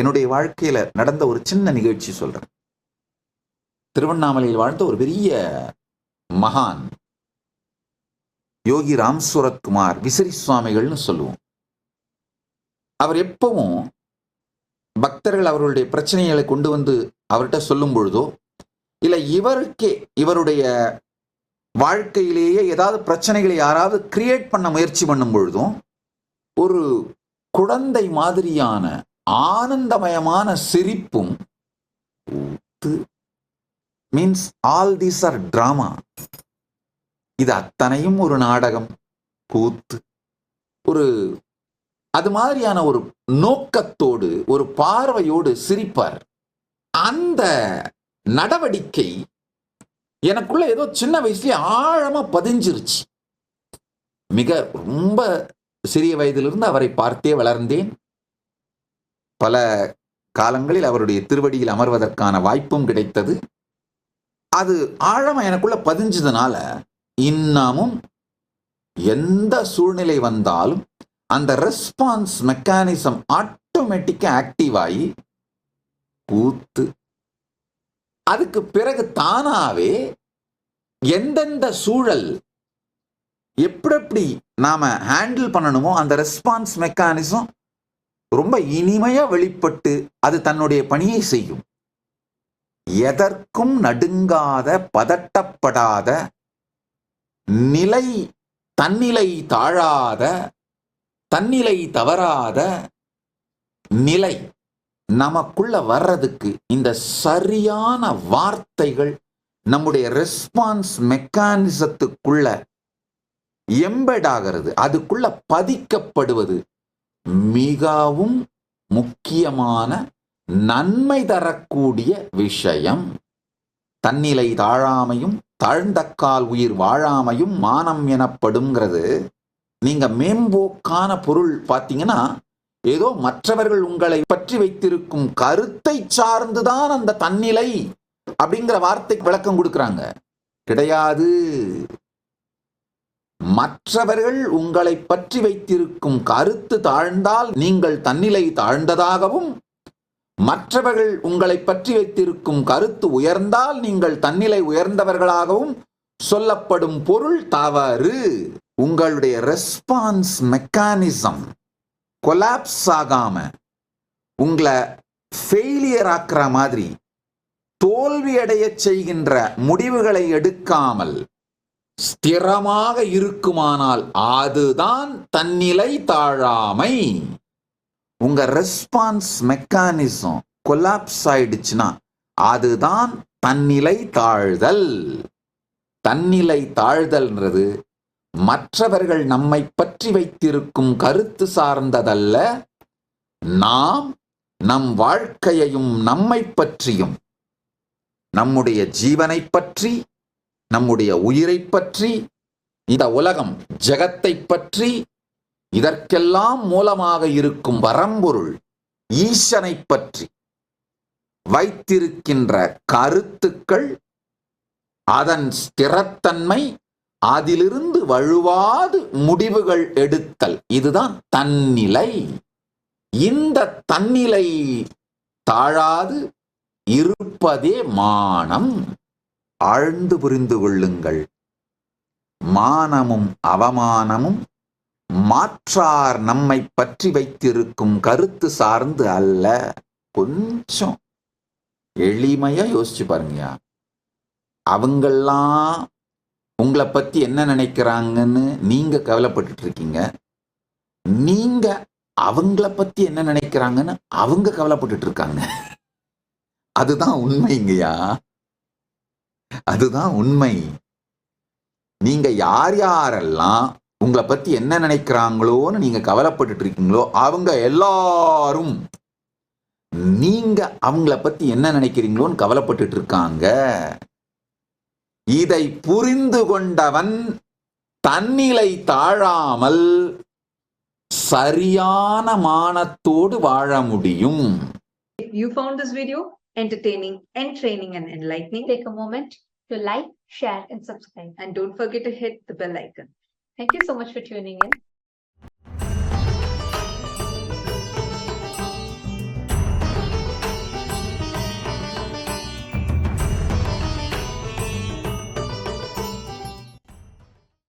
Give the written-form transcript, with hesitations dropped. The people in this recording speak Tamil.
என்னுடைய வாழ்க்கையில நடந்த ஒரு சின்ன நிகழ்ச்சி சொல்றேன். திருவண்ணாமலையில் வாழ்ந்த ஒரு பெரிய மகான் யோகி ராம் சூரத்குமார் விசிறி சுவாமிகள்னு சொல்லுவோம். அவர் எப்பவும் பக்தர்கள் அவர்களுடைய பிரச்சனைகளை கொண்டு வந்து அவர்கிட்ட சொல்லும் பொழுதோ, இல்லை இவருக்கே இவருடைய வாழ்க்கையிலேயே ஏதாவது பிரச்சனைகளை யாராவது கிரியேட் பண்ண முயற்சி பண்ணும் பொழுதும் ஒரு குழந்தை மாதிரியான ஆனந்தமயமான சிரிப்பும், means all these are drama, இது அத்தனையும் ஒரு நாடகம், கூத்து, ஒரு அது மாதிரியான ஒரு நோக்கத்தோடு ஒரு பார்வையோடு சிரிப்பார். அந்த நடவடிக்கை எனக்குள்ள ஏதோ சின்ன வயசுல ஆழமா பதிஞ்சிருச்சு. மிக ரொம்ப சிறிய வயதிலிருந்து அவரை பார்த்தே வளர்ந்தேன். பல காலங்களில் அவருடைய திருவடியில் அமர்வதற்கான வாய்ப்பும் கிடைத்தது. அது ஆழமா எனக்குள்ள பதிஞ்சதுனால இன்னமும் எந்த சூழ்நிலை வந்தாலும் அந்த ரெஸ்பான்ஸ் மெக்கானிசம் ஆட்டோமேட்டிக்கா ஆக்டிவ் ஆகி கூத்து. அதுக்கு பிறகு தானாவே எந்தெந்த சூழல் எப்படி நாம ஹேண்டில் பண்ணணுமோ அந்த ரெஸ்பான்ஸ் மெக்கானிசம் ரொம்ப இனிமையா வெளிப்பட்டு அது தன்னுடைய பணியை செய்யும். எதற்கும் நடுங்காத, பதட்டப்படாத, நிலை தன்னிலை தாழாத, தன்னிலை தவறாத நிலை நமக்குள்ள வர்றதுக்கு இந்த சரியான வார்த்தைகள் நம்முடைய ரெஸ்பான்ஸ் மெக்கானிசத்துக்குள்ள எம்பெட் ஆகிறது, அதுக்குள்ள பதிக்கப்படுவது மிகவும் முக்கியமான நன்மை தரக்கூடிய விஷயம். தன்னிலை தாழாமையும் தாழ்ந்தக்கால் உயிர் வாழாமையும் மானம் எனப்படுங்கிறது. நீங்க மேம்போக்கான பொருள் பார்த்தீங்கன்னா, ஏதோ மற்றவர்கள் உங்களை பற்றி வைத்திருக்கும் கருத்தை சார்ந்துதான் அந்த தன்னிலை அப்படிங்கிற வார்த்தைக்கு விளக்கம் கொடுக்கிறாங்க. கிடையாது. மற்றவர்கள் உங்களை பற்றி வைத்திருக்கும் கருத்து தாழ்ந்தால் நீங்கள் தன்னிலை தாழ்ந்ததாகவும், மற்றவர்கள் உங்களை பற்றி வைத்திருக்கும் கருத்து உயர்ந்தால் நீங்கள் தன்னிலை உயர்ந்தவர்களாகவும் சொல்லப்படும் பொருள் தவறு. உங்களுடைய ரெஸ்பான்ஸ் மெக்கானிசம் கொலாப்ஸ் ஆகாம, உங்களை ஃபெயிலியர் ஆக்குற மாதிரி, தோல்வியடைய செய்கின்ற முடிவுகளை எடுக்காமல் ஸ்திரமாக இருக்குமானால் அதுதான் தன்னிலை தாழாமை. உங்க ரெஸ்பான்ஸ் மெக்கானிசம் கொலாப்ஸ் ஆயிடுச்சுன்னா அதுதான் தன்னிலை தாழ்தல். தன்னிலை தாழ்தல்ன்றது மற்றவர்கள் நம்மை பற்றி வைத்திருக்கும் கருத்து சார்ந்ததல்ல. நாம் நம் வாழ்க்கையையும் நம்மை பற்றியும், நம்முடைய ஜீவனை பற்றி, நம்முடைய உயிரை பற்றி, இந்த உலகம் ஜெகத்தை பற்றி, இதற்கெல்லாம் மூலமாக இருக்கும் பரம்பொருள் ஈசனை பற்றி வைத்திருக்கின்ற கருத்துக்கள், அதன் ஸ்திரத்தன்மை, அதிலிருந்து வழுவாது முடிவுகள் எடுத்தல், இதுதான் தன்னிலை. இந்த தன்னிலை தாழாது இருப்பதே மானம். ஆழ்ந்து புரிந்து கொள்ளுங்கள். மானமும் அவமானமும் மாற்றார் நம்மை பற்றி வைத்திருக்கும் கருத்து சார்ந்து அல்ல. கொஞ்சம் எளிமையா யோசிச்சு பாருங்கயா. அவங்கெல்லாம் உங்களை பத்தி என்ன நினைக்கிறாங்கன்னு நீங்க கவலைப்பட்டு இருக்கீங்க. நீங்க அவங்கள பத்தி என்ன நினைக்கிறாங்கன்னு அவங்க கவலைப்பட்டு இருக்காங்க. அதுதான் உண்மைங்கய்யா, அதுதான் உண்மை. நீங்க யார் யாரெல்லாம் உங்களை பத்தி என்ன நினைக்கிறாங்களோன்னு நீங்க கவலைப்பட்டு இருக்கீங்களோ அவங்க எல்லாரும் நீங்க அவங்கள பத்தி என்ன நினைக்கிறீங்களோன்னு கவலைப்பட்டு இருக்காங்க. இதை புரிந்து கொண்டவன் தன்னிலை தாழாமல் சரியான மானத்தோடு வாழ முடியும். If you found this video entertaining, entraining and enlightening, take a moment to like, share and subscribe. And don't forget to hit the bell icon. Thank you so much for tuning in.